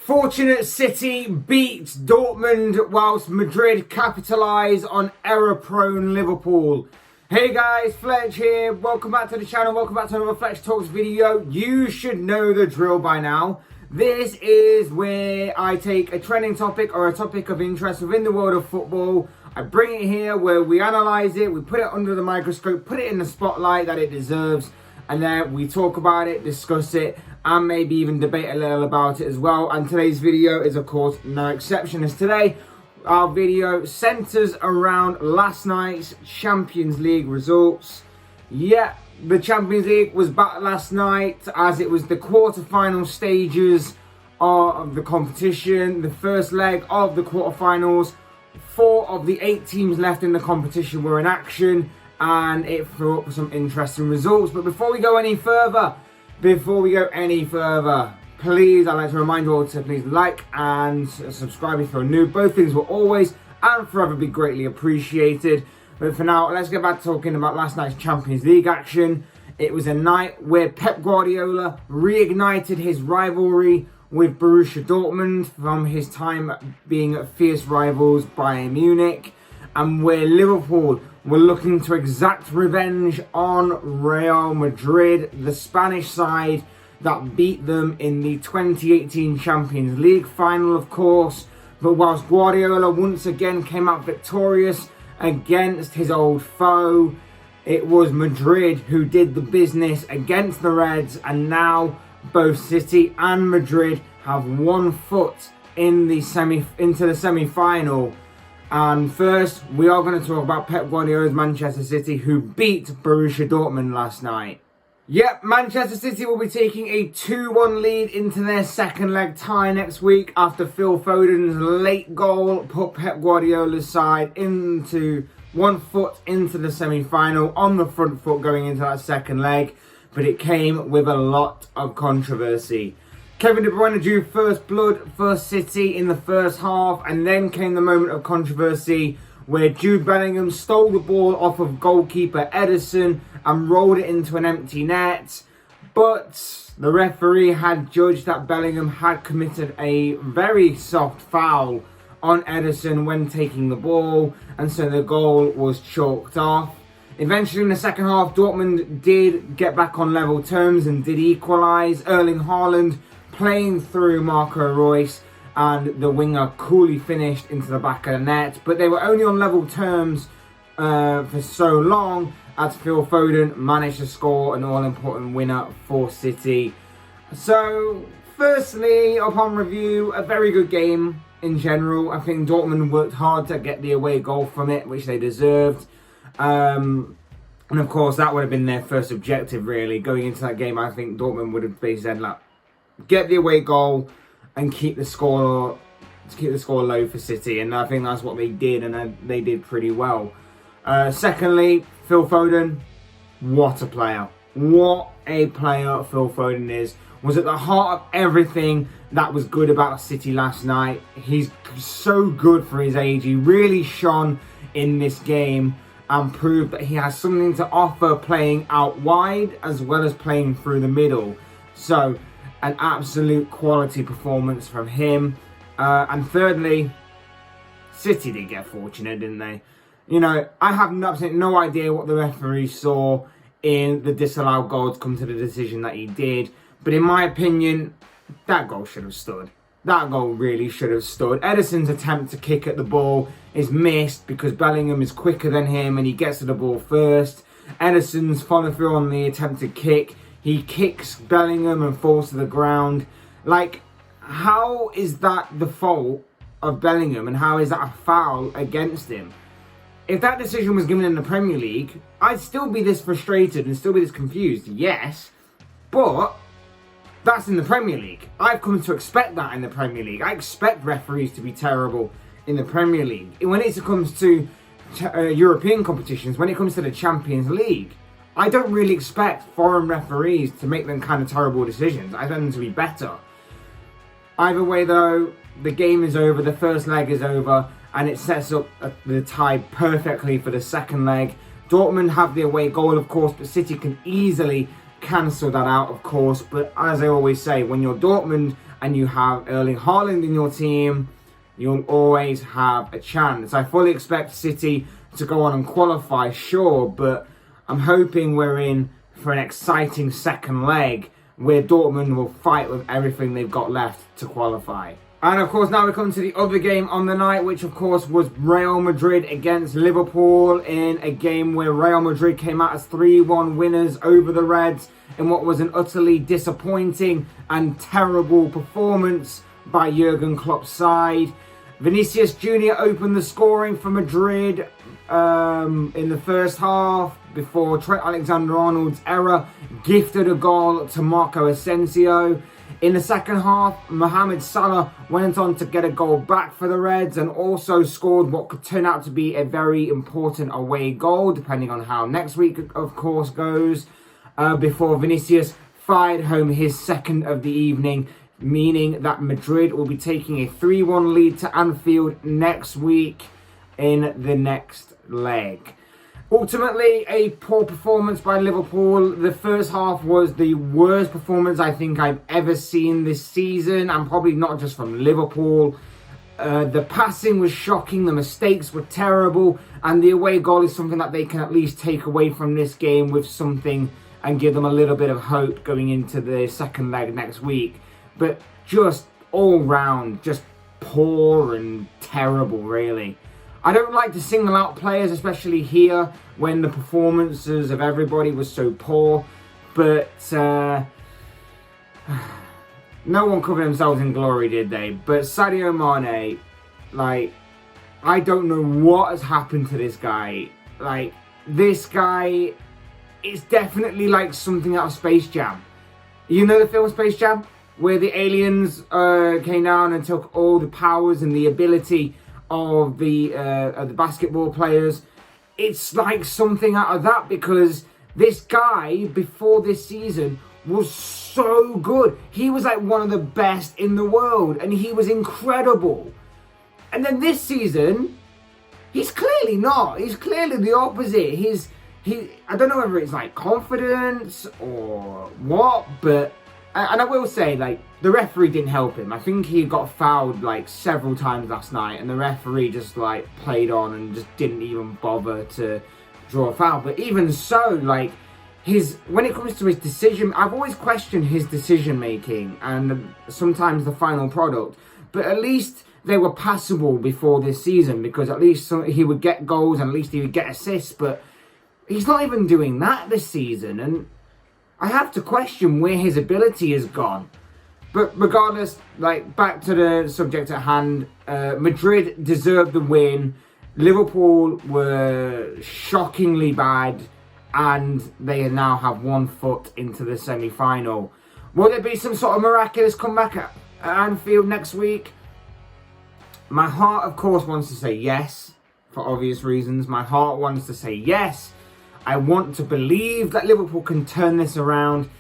Fortunate City beat Dortmund whilst Madrid capitalise on error-prone Liverpool. Hey guys, Fletch here. Welcome back to the channel. Welcome back to another Fletch Talks video. You should know the drill by now. This is where I take a trending topic or a topic of interest within the world of football. I bring it here where we analyse it, we put it under the microscope, put it in the spotlight that it deserves, and then we talk about it, discuss it, and maybe even debate a little about it as well. And today's video is, of course, no exception, as today our video centres around last night's Champions League results. Yeah, the Champions League was back last night as it was the quarter-final stages of the competition, the first leg of the quarter-finals. 4 of the 8 teams left in the competition were in action, and it threw up some interesting results. But before we go any further, please, I'd like to remind you all to please like and subscribe if you're new. Both things will always and forever be greatly appreciated. But for now, let's get back to talking about last night's Champions League action. It was a night where Pep Guardiola reignited his rivalry with Borussia Dortmund from his time being fierce rivals Bayern Munich, and where Liverpool were looking to exact revenge on Real Madrid, the Spanish side that beat them in the 2018 Champions League final, of course. But whilst Guardiola once again came out victorious against his old foe, it was Madrid who did the business against the Reds, and now both City and Madrid have one foot in the into the semi-final. And first, we are going to talk about Pep Guardiola's Manchester City, who beat Borussia Dortmund last night. Yep, Manchester City will be taking a 2-1 lead into their second leg tie next week after Phil Foden's late goal put Pep Guardiola's side into one foot into the semi-final on the front foot going into that second leg. But it came with a lot of controversy. Kevin De Bruyne drew first blood for City in the first half, and then came the moment of controversy where Jude Bellingham stole the ball off of goalkeeper Ederson and rolled it into an empty net. But the referee had judged that Bellingham had committed a very soft foul on Ederson when taking the ball, and so the goal was chalked off. Eventually, in the second half, Dortmund did get back on level terms and did equalise. Erling Haaland playing through Marco Reus, and the winger coolly finished into the back of the net. But they were only on level terms for so long as Phil Foden managed to score an all-important winner for City. So, firstly, upon review, a very good game in general. I think Dortmund worked hard to get the away goal from it, which they deserved. And of course, that would have been their first objective, really. Going into that game, I think Dortmund would have basically said, like, get the away goal and keep the score low for City. And I think that's what they did, and they did pretty well. Secondly, Phil Foden, what a player. What a player Phil Foden is. Was at the heart of everything that was good about City last night. He's so good for his age. He really shone in this game and proved that he has something to offer playing out wide as well as playing through the middle. So, an absolute quality performance from him. And thirdly, City did get fortunate, didn't they? You know, I have absolutely no idea what the referee saw in the disallowed goal to come to the decision that he did. But in my opinion, that goal should have stood. That goal really should have stood. Ederson's attempt to kick at the ball is missed because Bellingham is quicker than him and he gets to the ball first. Ederson's follow through on the attempted kick. He kicks Bellingham and falls to the ground. Like, how is that the fault of Bellingham, and how is that a foul against him? If that decision was given in the Premier League, I'd still be this frustrated and still be this confused, yes. But that's in the Premier League. I've come to expect that in the Premier League. I expect referees to be terrible in the Premier League. When it comes to European competitions, when it comes to the Champions League, I don't really expect foreign referees to make them kind of terrible decisions. I want them to be better. Either way though, the game is over, the first leg is over, and it sets up the tie perfectly for the second leg. Dortmund have the away goal, of course, but City can easily cancel that out, of course. But as I always say, when you're Dortmund and you have Erling Haaland in your team, you'll always have a chance. I fully expect City to go on and qualify, sure, but I'm hoping we're in for an exciting second leg where Dortmund will fight with everything they've got left to qualify. And of course, now we come to the other game on the night, which of course was Real Madrid against Liverpool, in a game where Real Madrid came out as 3-1 winners over the Reds in what was an utterly disappointing and terrible performance by Jurgen Klopp's side. Vinicius Jr. opened the scoring for Madrid in the first half before Trent Alexander-Arnold's error gifted a goal to Marco Asensio. In the second half, Mohamed Salah went on to get a goal back for the Reds and also scored what could turn out to be a very important away goal, depending on how next week, of course, goes, before Vinicius fired home his second of the evening, meaning that Madrid will be taking a 3-1 lead to Anfield next week in the next leg. Ultimately, a poor performance by Liverpool. The first half was the worst performance I think I've ever seen this season, and probably not just from Liverpool. The passing was shocking, the mistakes were terrible, and the away goal is something that they can at least take away from this game with something and give them a little bit of hope going into the second leg next week. But just all round, just poor and terrible, really. I don't like to single out players, especially here, when the performances of everybody was so poor. But no one covered themselves in glory, did they? But Sadio Mane, like, I don't know what has happened to this guy. Like, this guy is definitely like something out of Space Jam. You know the film Space Jam? Where the aliens came down and took all the powers and the ability of the basketball players. It's like something out of that, because this guy before this season was so good. He was like one of the best in the world, and he was incredible. And then this season, he's clearly not. He's clearly the opposite. I don't know whether it's like confidence or what, but and I will say, like, the referee didn't help him. I think he got fouled like several times last night, and the referee just like played on and just didn't even bother to draw a foul. But even so, like, when it comes to his decision, I've always questioned his decision making and sometimes the final product. But at least they were passable before this season, because at least he would get goals and at least he would get assists. But he's not even doing that this season, and I have to question where his ability has gone. But regardless, like, back to the subject at hand, Madrid deserved the win. Liverpool were shockingly bad, and they now have 1 foot into the semi-final. Will there be some sort of miraculous comeback at Anfield next week? My heart, of course, wants to say yes, for obvious reasons. My heart wants to say yes. I want to believe that Liverpool can turn this around,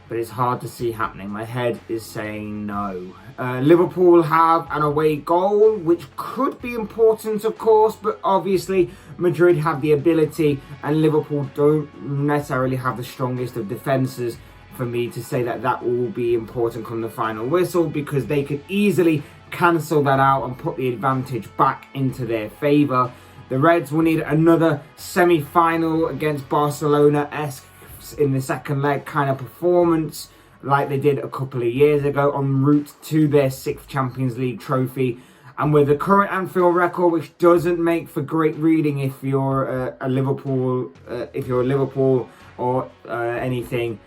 but it's hard to see happening. My head is saying no. Liverpool have an away goal, which could be important, of course, but obviously Madrid have the ability, and Liverpool don't necessarily have the strongest of defences for me to say that that will be important come the final whistle, because they could easily cancel that out and put the advantage back into their favour. The Reds will need another semi-final against Barcelona-esque in the second leg kind of performance, like they did a couple of years ago, en route to their 6th Champions League trophy. And with the current Anfield record, which doesn't make for great reading if you're a Liverpool or anything,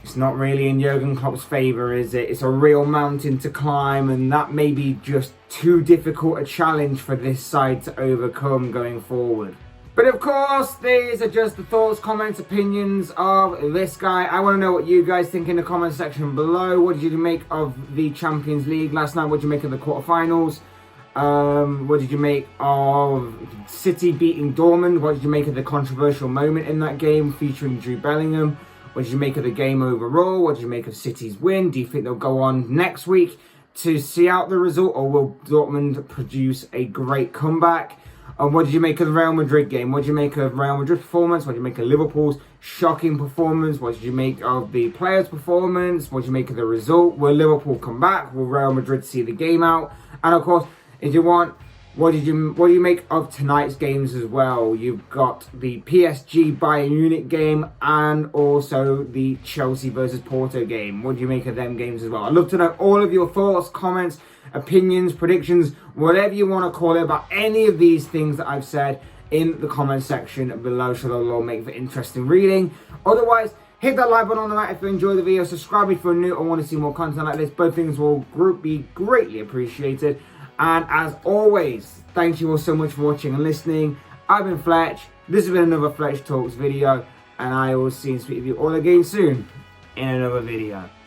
it's not really in Jurgen Klopp's favour, is it? It's a real mountain to climb, and that may be just too difficult a challenge for this side to overcome going forward. But of course, these are just the thoughts, comments, opinions of this guy. I want to know what you guys think in the comment section below. What did you make of the Champions League last night? What did you make of the quarterfinals? What did you make of City beating Dortmund? What did you make of the controversial moment in that game featuring Jude Bellingham? What did you make of the game overall? What did you make of City's win? Do you think they'll go on next week to see out the result, or will Dortmund produce a great comeback? What did you make of the Real Madrid game? What did you make of Real Madrid's performance? What did you make of Liverpool's shocking performance? What did you make of the players' performance? What did you make of the result? Will Liverpool come back? Will Real Madrid see the game out? And of course, if you want, what do you make of tonight's games as well? You've got the PSG Bayern Munich game and also the Chelsea versus Porto game. What do you make of them games as well? I'd love to know all of your thoughts, comments, opinions, predictions, whatever you want to call it about any of these things that I've said in the comment section below, so they'll all make for interesting reading. Otherwise, hit that like button on the right if you enjoy the video. Subscribe if you're new and want to see more content like this. Both things will be greatly appreciated. And as always, thank you all so much for watching and listening. I've been Fletch. This has been another Fletch Talks video. And I will see and speak with you all again soon in another video.